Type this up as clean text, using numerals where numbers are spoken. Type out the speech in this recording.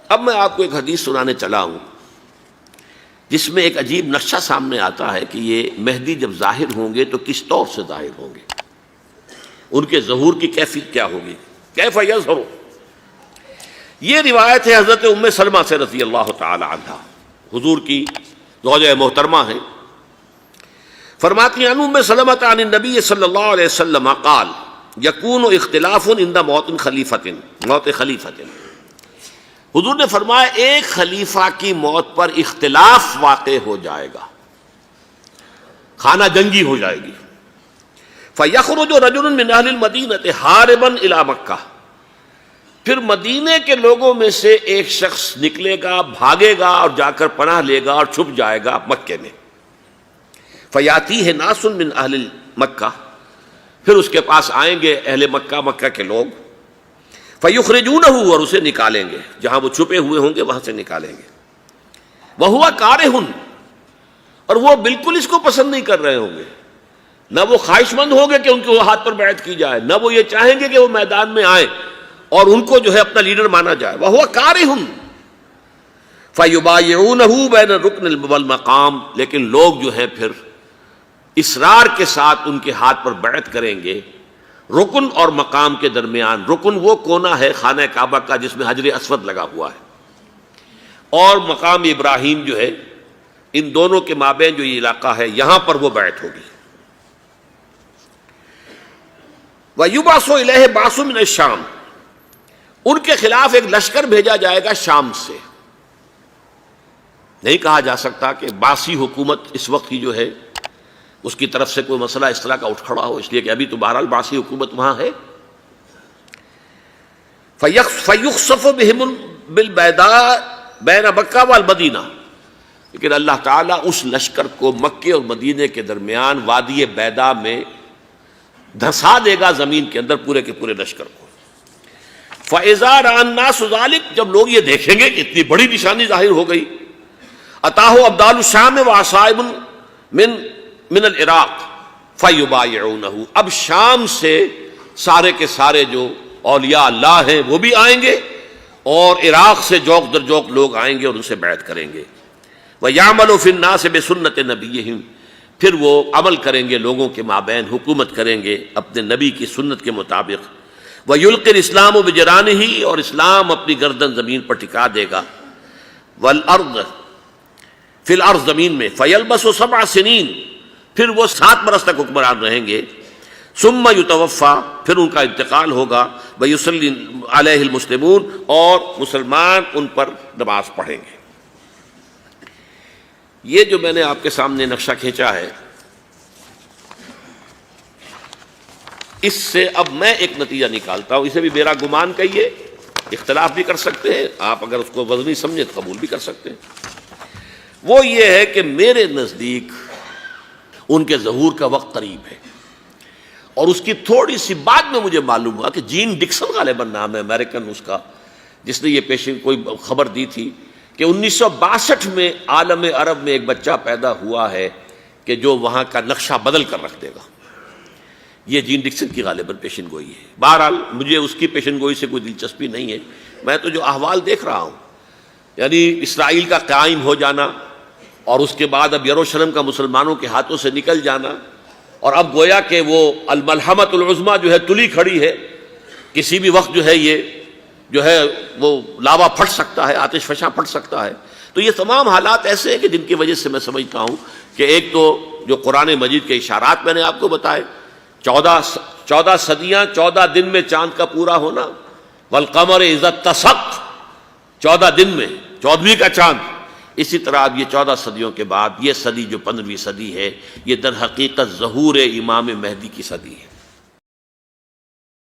اب میں آپ کو ایک حدیث سنانے چلا ہوں جس میں ایک عجیب نقشہ سامنے آتا ہے کہ یہ مہدی جب ظاہر ہوں گے تو کس طور سے ظاہر ہوں گے، ان کے ظہور کی کیفیت کیا ہوگی، کیف یظہر۔ یہ روایت ہے حضرت ام سلمہ سے رضی اللہ تعالی عنہا، حضور کی زوجہ محترمہ ہیں، فرماتی ہیں ام سلمہ عن النبی صلی اللہ علیہ وسلم قال یکون اختلاف عند موت خلیفۃ، موت خلیفۃ، حضور نے فرمایا ایک خلیفہ کی موت پر اختلاف واقع ہو جائے گا، خانہ جنگی ہو جائے گی۔ فَيَخْرُجُ رَجُلٌ مِّنْ أَهْلِ الْمَدِينَةِ حَارِبًا إِلَىٰ مَكَّةَ، پھر مدینے کے لوگوں میں سے ایک شخص نکلے گا، بھاگے گا اور جا کر پناہ لے گا اور چھپ جائے گا مکے میں۔ فَيَأْتِيهِ نَاسٌ مِّنْ أَهْلِ مَكَّةِ، پھر اس کے پاس آئیں گے اہل مکہ، مکہ کے لوگ، فَيُخْرِجُونَهُ، اور اسے نکالیں گے، جہاں وہ چھپے ہوئے ہوں گے وہاں سے نکالیں گے۔ وَهُوَ كَارِهٌ، اور وہ بالکل اس کو پسند نہیں کر رہے ہوں گے، نہ وہ خواہش مند ہوں گے کہ ان کے ہاتھ پر بیعت کی جائے، نہ وہ یہ چاہیں گے کہ وہ میدان میں آئیں اور ان کو جو ہے اپنا لیڈر مانا جائے۔ وَهُوَ كَارِهٌ فَيُبَايِعُونَهُ بَيْنَ الرُّكْنِ وَالْمَقَامِ، لیکن لوگ جو ہے پھر اصرار کے ساتھ ان کے ہاتھ پر بیعت کریں گے رکن اور مقام کے درمیان۔ رکن وہ کونا ہے خانہ کعبہ کا جس میں حجر اسود لگا ہوا ہے، اور مقام ابراہیم جو ہے، ان دونوں کے مابین جو یہ علاقہ ہے یہاں پر وہ بیعت ہوگی۔ وَيُبْعَثُ إِلَيْهِ بَعْثٌ مِّنَ الشَّامِ، ان کے خلاف ایک لشکر بھیجا جائے گا شام سے۔ نہیں کہا جا سکتا کہ باسی حکومت اس وقت کی جو ہے اس کی طرف سے کوئی مسئلہ اس طرح کا اٹھ کھڑا ہو، اس لیے کہ ابھی تو بہرحال باسی حکومت وہاں ہے۔ فَيُخْسَفُ بِهِمُ بِالْبَيْضَاءِ بَيْنَ مَكَّةَ وَالْمَدِينَةِ، لیکن اللہ تعالیٰ اس لشکر کو مکے اور مدینے کے درمیان وادی بیضاء میں دھسا دے گا، زمین کے اندر پورے کے پورے لشکر کو۔ فَإِذَا رَأَى النَّاسُ ذَلِكَ، جب لوگ یہ دیکھیں گے کہ اتنی بڑی نشانی ظاہر ہو گئی، أَتَاهُ أَبْدَالُ الشَّامِ وَعَصَائِبٌ من العراق فَيُبَايِعُونَهُ، اب شام سے سارے کے سارے جو اولیاء اللہ ہیں وہ بھی آئیں گے، اور عراق سے جوق در جوق لوگ آئیں گے اور ان سے بیعت کریں گے۔ وَيَعْمَلُ فِي النَّاسِ بِسُنَّةِ نَبِيِّهِمْ، پھر وہ عمل کریں گے لوگوں کے مابین، حکومت کریں گے اپنے نبی کی سنت کے مطابق۔ وَيُلْقِي الْإِسْلَامُ بِجَرَانِهِ، اور اسلام اپنی گردن زمین پر ٹکا دے گا۔ وَالْأَرْضِ فِي الْأَرْضِ، زمین میں۔ فَيَلْبَسُ 7 سنین، پھر وہ 7 برس تک حکمران رہیں گے۔ ثُمَّ يُتَوَفَّى، پھر ان کا انتقال ہوگا۔ وَيُصَلِّي عَلَيْهِ الْمُسْلِمُونَ، اور مسلمان ان پر نماز پڑھیں گے۔ یہ جو میں نے آپ کے سامنے نقشہ کھینچا ہے، اس سے اب میں ایک نتیجہ نکالتا ہوں، اسے بھی میرا گمان کہیے، اختلاف بھی کر سکتے ہیں آپ، اگر اس کو وزنی سمجھے تو قبول بھی کر سکتے ہیں۔ وہ یہ ہے کہ میرے نزدیک ان کے ظہور کا وقت قریب ہے، اور اس کی تھوڑی سی بعد میں مجھے معلوم ہوا کہ جین ڈکسن غالباً نام ہے امریکن اس کا، جس نے یہ پیشن کوئی خبر دی تھی کہ 1962 میں عالم عرب میں ایک بچہ پیدا ہوا ہے کہ جو وہاں کا نقشہ بدل کر رکھ دے گا۔ یہ جین ڈکسن کی غالباً پیشن گوئی ہے۔ بہرحال مجھے اس کی پیشن گوئی سے کوئی دلچسپی نہیں ہے، میں تو جو احوال دیکھ رہا ہوں، یعنی اسرائیل کا قائم ہو جانا، اور اس کے بعد اب یروشلم کا مسلمانوں کے ہاتھوں سے نکل جانا، اور اب گویا کہ وہ الملحمۃ العظمیٰ جو ہے تلی کھڑی ہے، کسی بھی وقت جو ہے یہ جو ہے وہ لاوا پھٹ سکتا ہے، آتش فشاں پھٹ سکتا ہے۔ تو یہ تمام حالات ایسے ہیں کہ جن کی وجہ سے میں سمجھتا ہوں کہ ایک تو جو قرآن مجید کے اشارات میں نے آپ کو بتائے، 14 صدیاں 14 دن میں چاند کا پورا ہونا، والقمر اذا اتسق، 14 دن میں 14ویں کا چاند۔ اسی طرح اب یہ 14 صدیوں کے بعد یہ صدی جو 15ویں صدی ہے، یہ در حقیقت ظہور امام مہدی کی صدی ہے۔